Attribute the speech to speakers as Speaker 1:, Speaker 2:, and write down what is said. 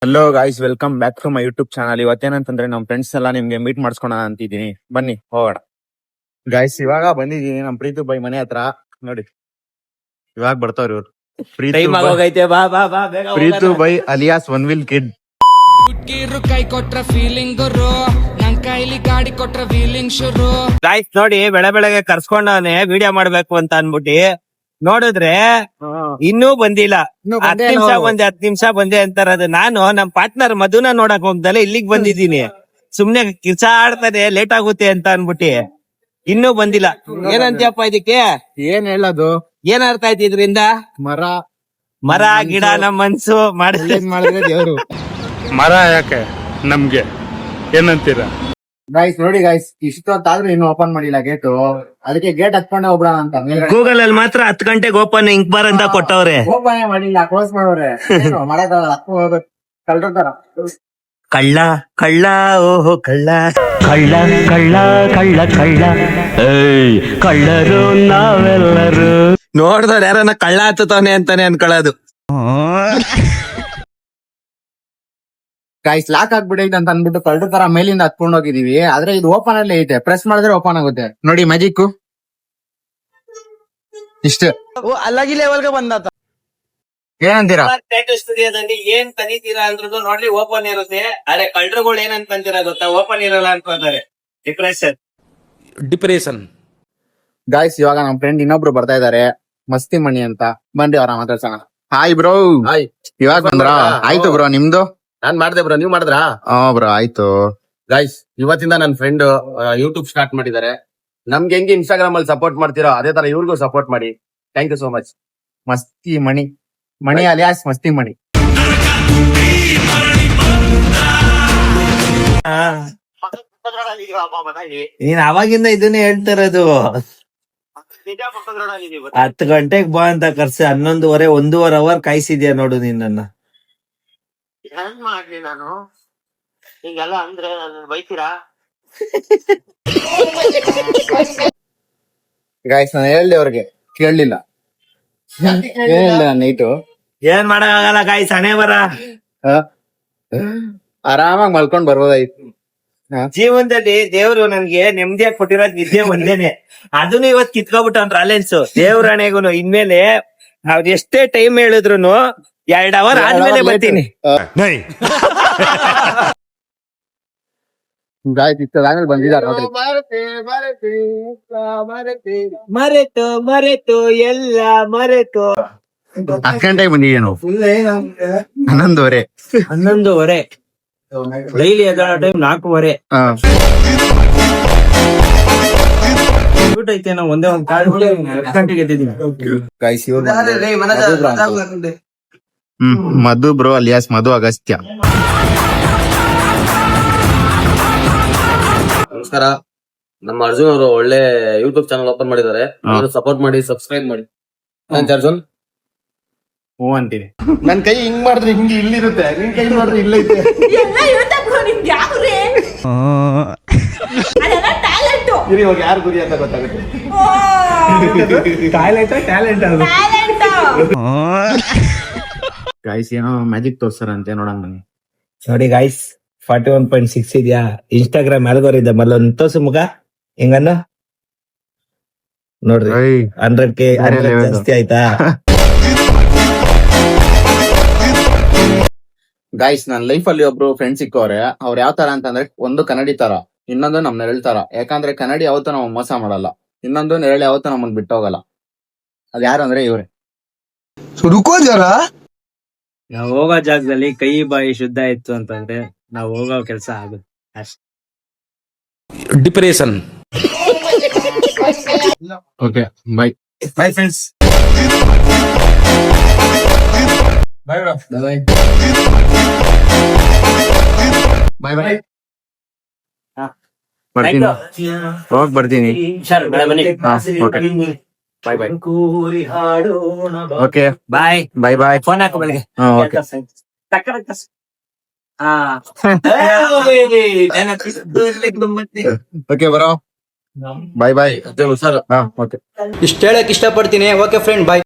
Speaker 1: Hello guys, welcome back to my YouTube channel. ಇವತ್ತೇನಂತಂದ್ರೆ ನಮ್ಮ friends ಎಲ್ಲ ನಿಮ್ಗೆ ಮೀಟ್ ಮಾಡ್ಸ್ಕೊಳ ಅಂತಿದ್ದೀನಿ. ಬನ್ನಿ ಹೋಗೋಣ. ಗಾಯ್ಸ್, ಇವಾಗ ಬಂದಿದ್ದೀನಿ ನಮ್ಮ ಪ್ರೀತು ಬೈ ಮನೆ ಹತ್ರ. ನೋಡಿ, ಇವಾಗ ಬರ್ತಾವ್ರಿ ಇವ್ರು. Preethu by alias one will kid.
Speaker 2: ಕೈ ಕೊಟ್ರ ಫೀಲಿಂಗ್ ನನ್ ಕೈಲಿ ಗಾಡಿ ಕೊಟ್ರ ಫೀಲಿಂಗ್ ಶುರು.
Speaker 3: ಗಾಯ್ಸ್ ನೋಡಿ, ಬೆಳಗ್ಗೆ ಕರ್ಸ್ಕೊಂಡವನೆ ವಿಡಿಯೋ ಮಾಡ್ಬೇಕು ಅಂತ ಅನ್ಬಿಟ್ಟಿ ನೋಡಿದ್ರೆ ಇನ್ನೂ ಬಂದಿಲ್ಲ. 10 ನಿಮಿಷ ಬಂದೆ ಅಂತಾರದು. ನಾನು ನಮ್ ಪಾರ್ಟ್ನರ್ ಮಧುನ ನೋಡಕ್ ಹೋಗ್ದಲ್ಲ ಇಲ್ಲಿಗ್ ಬಂದಿದ್ದೀನಿ. ಸುಮ್ನೆ ಕಿರ್ಚ ಆಡ್ತಾನೆ ಲೇಟ್ ಆಗುತ್ತೆ ಅಂತ ಅನ್ಬಿಟ್ಟಿ ಇನ್ನೂ ಬಂದಿಲ್ಲ. ಏನಂತೀಯಪ್ಪ ಇದಕ್ಕೆ?
Speaker 1: ಏನ್ ಹೇಳೋದು?
Speaker 3: ಏನ್ ಅರ್ಥ ಆಯ್ತು ಇದ್ರಿಂದ? ಮರ ಗಿಡ ನಮ್ ಮನ್ಸು
Speaker 1: ಮಾಡಿದ್ರೆ ದೇವ್ರು.
Speaker 4: ಮರ ಯಾಕೆ ನಮ್ಗೆ ಏನಂತೀರಾ?
Speaker 1: ಗಾಯ್ಸ್ ನೋಡಿ ಗಾಯ್ಸ್, ಇಷ್ಟೊತ್ತಾದ್ರೂ ಇನ್ನು ಓಪನ್ ಮಾಡಿಲ್ಲ ಗೇಟು. ಅದಕ್ಕೆ ಗೇಟ್ ಹತ್ಕೊಂಡೆ ಹೋಗ್ಬಿಡೋಣ ಅಂತ.
Speaker 3: ಗೂಗಲ್ ಅಲ್ಲಿ ಮಾತ್ರ 10 ಗಂಟೆಗೆ ಓಪನ್ ಇಂಕ್ ಬಾರ್ ಅಂತ ಕೊಟ್ಟವ್ರೆ.
Speaker 1: ಓಪನ್ ಮಾಡಿಲ್ಲ, ಕ್ಲೋಸ್ ಮಾಡೋರೆ. ಮಾಡಕ್ ಕಳ್ರ
Speaker 3: ಕಳ್ಳ ಕಳ್ಳ ಓಹೋ ಕಳ್ಳ
Speaker 5: ಕಳ್ಳ ಕಳ್ಳ ಕಳ್ಳ ಕಳ್ಳ ಏಯ್ ಕಳ್ಳರು ನಾವೆಲ್ಲರೂ.
Speaker 3: ನೋಡ್ದವ್ರು ಯಾರನ್ನ ಕಳ್ಳ ಹತ್ತವನೆ ಅಂತಾನೆ ಅನ್ಕೊಳ್ಳೋದು.
Speaker 1: ಗಾಯ್ಸ್ ಲಾಕ್ ಆಗ್ಬಿಡೈತೆ ಅಂತ ಅನ್ಬಿಟ್ಟು ಕಳ್ರ ತರ ಮೇಲಿಂದ ಹತ್ಕೊಂಡು ಹೋಗಿದೀವಿ. ಆದ್ರೆ ಇದು ಓಪನ್ ಅಲ್ಲಿ ಐತೆ. ಪ್ರೆಸ್ ಮಾಡಿದ್ರೆ ಓಪನ್ ಆಗುತ್ತೆ. ನೋಡಿ ಮ್ಯಾಜಿಕ್ ಇಷ್ಟ.
Speaker 3: ಅಲ್ಲಾಗಿ ಲೆವೆಲ್ಗೆ ಬಂದ.
Speaker 1: ಏನಂತೀರಾ?
Speaker 3: ಸ್ಟುಡಿಯೋದಲ್ಲಿ ಏನ್ ಕಲಿತೀರಾ ಅಂದ್ರೂ ನೋಡ್ಲಿ ಓಪನ್ ಇರುತ್ತೆ. ಆದ್ರೆ ಕಳ್ರಗಳು ಏನ್ ಅನ್ಕೊಂತೀರಾ ಗೊತ್ತಾ? ಓಪನ್ ಇರಲ್ಲ ಅನ್ಕೊಂತಾರೆ. ಡಿಪ್ರೆಷನ್.
Speaker 1: ಗಾಯ್ಸ್ ಇವಾಗ ನಮ್ ಫ್ರೆಂಡ್ ಇನ್ನೊಬ್ರು ಬರ್ತಾ ಇದಾರೆ, ಮಸ್ತಿ ಮಣಿ ಅಂತ. ಬನ್ರಿ ಅವ್ರ ಮಾತಾಡ್ಸೋಣ. Hi bro.
Speaker 6: ಹಾಯ್.
Speaker 1: ಇವಾಗ ಬಂದ್ರ? ಆಯ್ತು ಬ್ರೋ, ನಿಮ್ದು?
Speaker 6: ನಾನ್ ಮಾಡ್ದೆ ಬ್ರೋ, ನೀವ್ ಮಾಡಿದ್ರಾ?
Speaker 1: ಬ್ರೋ ಆಯ್ತು.
Speaker 6: ಗೈಸ್, ಇವತ್ತಿಂದ ನನ್ ಫ್ರೆಂಡ್ ಯೂಟ್ಯೂಬ್ ಸ್ಟಾರ್ಟ್ ಮಾಡಿದ್ದಾರೆ. ನಮ್ಗೆ ಹೆಂಗೆ ಇನ್ಸ್ಟಾಗ್ರಾಮ್ ಅಲ್ಲಿ ಸಪೋರ್ಟ್ ಮಾಡ್ತೀರೋ ಅದೇ ತರ ಇವ್ರಿಗೂ ಸಪೋರ್ಟ್ ಮಾಡಿ. Thank you so much.
Speaker 1: Masti Mani, Mani alias ಮಸ್ತಿ ಮಣಿ.
Speaker 3: ನೀನ್ ಅವಾಗಿಂದ ಇದನ್ನೇ ಹೇಳ್ತಿರೋದು. 10 ಗಂಟೆಗೆ ಬಾ ಅಂತ ಕರ್ಸಿ 11:30 1.5 ಅವರ್ ಕಾಯಿಸಿದ್ಯಾ ನೋಡು ನಿನ್ನ.
Speaker 7: ಏನ್ ಮಾಡ್ಲಿ ನಾನು ಹಿಂಗೆಲ್ಲ ಅಂದ್ರೆ ಬೈತೀರಾ?
Speaker 1: ಗಾಯ್ಸ್ ನಾನು ಹೇಳ್ದೆ ಅವ್ರಿಗೆ, ಕೇಳಲಿಲ್ಲ. ಏನಿಲ್ಲ ನೈಟು
Speaker 3: ಏನ್ ಮಾಡಕ್ಕಾಗಲ್ಲ ಗಾಯ್ಸ್, ಹಣೆ ಬರ.
Speaker 1: ಆರಾಮಾಗಿ ಮಲ್ಕೊಂಡ್ ಬರ್ಬೋದಾಯ್ತು.
Speaker 3: ಜೀವನದಲ್ಲಿ ದೇವ್ರು ನನ್ಗೆ ನೆಮ್ಮದಿಯಾಗಿ ಕೊಟ್ಟಿರೋದ್ ನಿದ್ದೆ ಒಂದೇನೆ. ಅದನ್ನು ಇವತ್ ಕಿತ್ಕೊಬಿಟ್ಟವ್ನ್ ರಾಲೆನ್ಸ್. ದೇವ್ರಾಣೆಗೂನು ಇನ್ಮೇಲೆ ಅವ್ರು ಎಷ್ಟೇ ಟೈಮ್ ಹೇಳಿದ್ರು 2 ಅವರ್ ಆದ್ಮೇಲೆ ಬರ್ತೀನಿ.
Speaker 1: ಗಾಯ್ಸ್ ಇಷ್ಟದಾದ್ಮೇಲೆ ಬಂದಿದ್ದಾರೆ ನೋಡ್ರಿ.
Speaker 3: ಮರೆತು ಮರೆತು ಎಲ್ಲ ಮರೆತು
Speaker 1: 10 ಗಂಟೆಗೆ ಬಂದಿದ್ದೇನು? 11:30.
Speaker 3: 11:30. Daily ಎದ್ದೇಳೋ time 4:30. ಊಟ ಐತೆ ನಾವು ಒಂದೇ ಒಂದ್ ಕಾಲ್ 10 ಗಂಟೆಗೆ ಎದ್ದಿದ್ದೀನಿ.
Speaker 1: ಗಾಯ್ಸ್ ಇವ್ರು ಮಧು ಬ್ರೋ ಅಲಿಯಾಸ್ ಮಧು ಅಗಸ್ತ್ಯ.
Speaker 6: ನಮಸ್ಕಾರ. ನಮ್ಮ ಅರ್ಜುನ್ ಅವರು ಒಳ್ಳೆ ಯೂಟ್ಯೂಬ್ ಚಾನಲ್ ಓಪನ್ ಮಾಡಿದ್ದಾರೆ. ಸಪೋರ್ಟ್ ಮಾಡಿ, ಸಬ್ಸ್ಕ್ರೈಬ್ ಮಾಡಿ. ಅರ್ಜುನ್
Speaker 1: ಹ್ಞೂ ಅಂತೀನಿ. ನನ್ ಕೈ ಹಿಂಗ್ ಮಾಡಿದ್ರೆ ಹಿಂಗೆ ಇಲ್ಲಿರುತ್ತೆ, ನಿನ್ ಕೈ ಮಾಡಿದ್ರೆ ಇಲ್ಲೈತೆ. ಇವಾಗ ಯಾರು ಗುರಿ ಅಂತ ಗೊತ್ತಾಗುತ್ತೆ. ಗಾಯ್ಸ್ ಏನೋ ಮ್ಯಾಜಿಕ್ ತೋರ್ಸಾರಂತೆ, ನೋಡಂಗ್ ಬನ್ನಿ.
Speaker 3: ನೋಡಿ ಗಾಯ್ಸ್, 41.6 ಇದೆಯಾ ಇನ್ಸ್ಟಾಗ್ರಾಮ್ ಆಲ್ಗೋರಿದಮ್ ಅಲ್ಲಿ ಒಂದು ತೋರ್ಸು ಮುಖ ಹೆಂಗನ್ನ ನೋಡ್ರಿ. 100K ಜಾಸ್ತಿ ಆಯ್ತಾ?
Speaker 1: ಗಾಯ್ಸ್ ನನ್ನ ಲೈಫ್ ಅಲ್ಲಿ ಒಬ್ರು ಫ್ರೆಂಡ್ ಸಿಕ್ಕವ್ರೆ. ಅವ್ರು ಯಾವ ತರ ಅಂತಂದ್ರೆ, ಒಂದು ಕನ್ನಡಿ ತರ, ಇನ್ನೊಂದು ನಮ್ ನೆರಳು ತರ. ಯಾಕಂದ್ರೆ ಕನ್ನಡಿ ಯಾವತ್ತೂ ನಾವು ಮೋಸ ಮಾಡಲ್ಲ, ಇನ್ನೊಂದು ನೆರಳು ಯಾವತ್ತೂ ನಮ್ಮನ್ ಬಿಟ್ಟೋಗಲ್ಲ. ಅದ್ ಯಾರು ಅಂದ್ರೆ ಇವ್ರೆ.
Speaker 3: ನಾವು ಹೋಗೋ ಜಾಗದಲ್ಲಿ ಕೈ ಬಾಯಿ ಶುದ್ಧ ಇತ್ತು ಅಂತಂದ್ರೆ ನಾವು ಹೋಗೋ ಕೆಲಸ ಆಗುತ್ತೆ ಅಷ್ಟೇ.
Speaker 4: Depression.
Speaker 1: Okay bye bye friends. Bye bye bye bye. ಬರ್ತೀನಿ, ಹೋಗ್ ಬರ್ತೀನಿ. ಬಾಯ್ ಬಾಯ್. ಓಕೆ
Speaker 3: ಬಾಯ್
Speaker 1: ಬಾಯ್ ಬಾಯ್.
Speaker 3: ಫೋನ್ ಹಾಕೋ ಬೆಳಿಗ್ಗೆ.
Speaker 1: ಓಕೆ ಬರೋ. ಬಾಯ್ ಬಾಯ್.
Speaker 6: ಹುಷಾರು.
Speaker 1: ಓಕೆ.
Speaker 5: ಇಷ್ಟ ಹೇಳಕ್ ಇಷ್ಟಪಡ್ತೀನಿ. ಓಕೆ ಫ್ರೆಂಡ್, ಬಾಯ್.